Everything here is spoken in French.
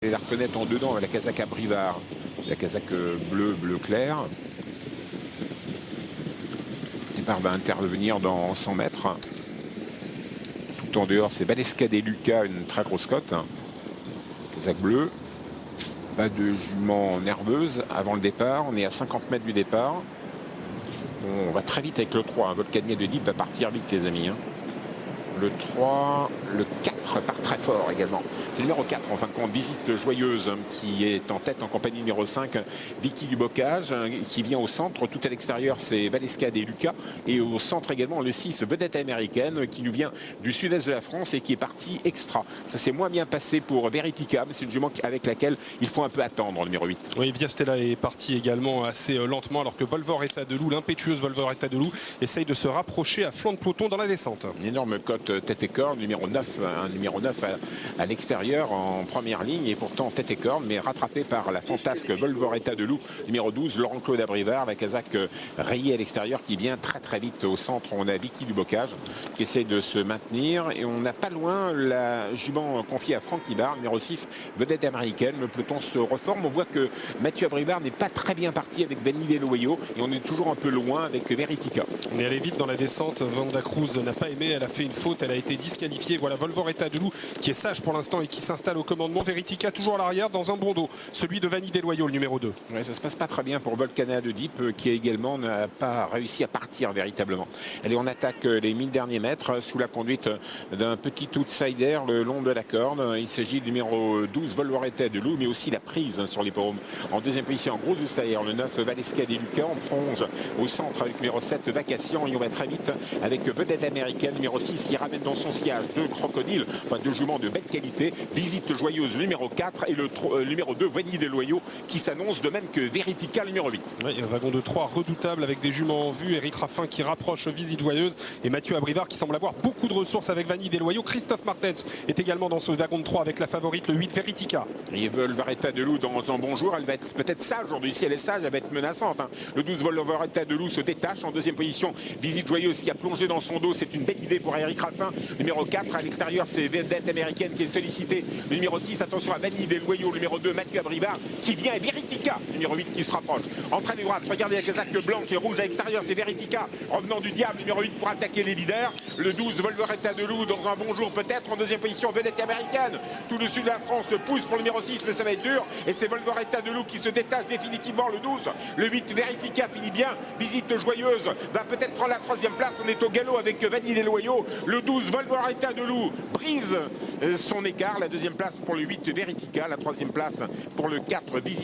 Et la reconnaître en dedans, la casaque à brivard, la casaque bleu clair. Le départ va intervenir dans 100 mètres. Tout en dehors, c'est Valesca et Lucas, une très grosse cote. Casaque bleue. Pas de jument nerveuse avant le départ. On est à 50 mètres du départ. On va très vite avec le 3. Volcanier de Deep va partir vite, les amis. Le 3, le 4 part très fort également. C'est le numéro 4 en fin de compte, Visite Joyeuse, qui est en tête en compagnie numéro 5, Vicky du Bocage, qui vient au centre. Tout à l'extérieur, c'est Valescade et Lucas. Et au centre également, le 6, Vedette Américaine, qui nous vient du sud-est de la France et qui est parti extra. Ça s'est moins bien passé pour Veritica, mais c'est une jument avec laquelle il faut un peu attendre, le numéro 8. Oui, Via Stella est parti également assez lentement, alors que Volvoretta de Loup, l'impétueuse Volvoretta de Loup, essaye de se rapprocher à flanc de peloton dans la descente. Une énorme cote tête et corne, numéro 9, un numéro 9 à l'extérieur en première ligne, et pourtant tête et corne, mais rattrapé par la fantasque Volvoretta de Loup, numéro 12, Laurent-Claude Abrivard, la casaque rayée à l'extérieur qui vient très vite au centre. On a Vicky du Bocage qui essaye de se maintenir, et on n'a pas loin la jument confiée à Franck Ibard, numéro 6, Vedette Américaine. Le peloton se reforme, on voit que Mathieu Abrivard n'est pas très bien parti avec Vanille Loyaux, et on est toujours un peu loin avec Veritica. On est allé vite dans la descente, Vanda Cruz n'a pas aimé, elle a fait une faute, elle a été disqualifiée. Voilà Volvoretta de Loup qui est sage pour l'instant et qui s'installe au commandement. Veritica toujours à l'arrière dans un bon dos, celui de Vanille Desloyaux, le numéro 2. Ouais, ça se passe pas très bien pour Volcana de Deep, qui également n'a pas réussi à partir véritablement. Allez, on attaque les 1000 derniers mètres sous la conduite d'un petit outsider le long de la corde. Il s'agit du numéro 12, Volvoretta de Loup, mais aussi la prise sur les paumes. En deuxième position, en gros outsider, le 9, Valesca des Lucas. On plonge au centre avec numéro 7, Vacation, et on va très vite avec Vedette Américaine, numéro 6, qui ramène dans son sillage deux crocodiles, enfin deux juments de belle qualité, Visite Joyeuse numéro 4 et le numéro 2, Vanille des Loyaux, qui s'annonce, de même que Veritica numéro 8. Oui, un wagon de 3 redoutable avec des juments en vue. Eric Raffin qui rapproche Visite Joyeuse et Mathieu Abrivard qui semble avoir beaucoup de ressources avec Vanille des Loyaux. Christophe Martens est également dans ce wagon de 3 avec la favorite, le 8, Veritica. Et Volvoretta de Loup dans un bon jour, elle va être peut-être sage aujourd'hui. Si elle est sage, elle va être menaçante. Le 12, Volvoretta de Loup se détache. En deuxième position, Visite Joyeuse qui a plongé dans son dos. C'est une belle idée pour Eric Raffin. Numéro 4 à l'extérieur, c'est Vedette Américaine qui est sollicitée. Le numéro 6, attention à Vanille des Loyaux. Le numéro 2, Mathieu Abrivard qui vient, et Veritica, numéro 8 qui se rapproche. Entrée de droite, regardez la casaque blanche et rouge à l'extérieur, c'est Veritica, revenant du diable, numéro 8 pour attaquer les leaders. Le 12, Volvoretta de Loup dans un bon jour peut-être. En deuxième position, Vedette Américaine. Tout le sud de la France se pousse pour le numéro 6, mais ça va être dur. Et c'est Volvoretta de Loup qui se détache définitivement. Le 12, le 8, Veritica finit bien. Visite Joyeuse va peut-être prendre la troisième place. On est au galop avec Vanille des Loyaux. Le 12, Volvoretta de Loup brise son écart. La deuxième place pour le 8, Veritica. La troisième place pour le 4, Visite.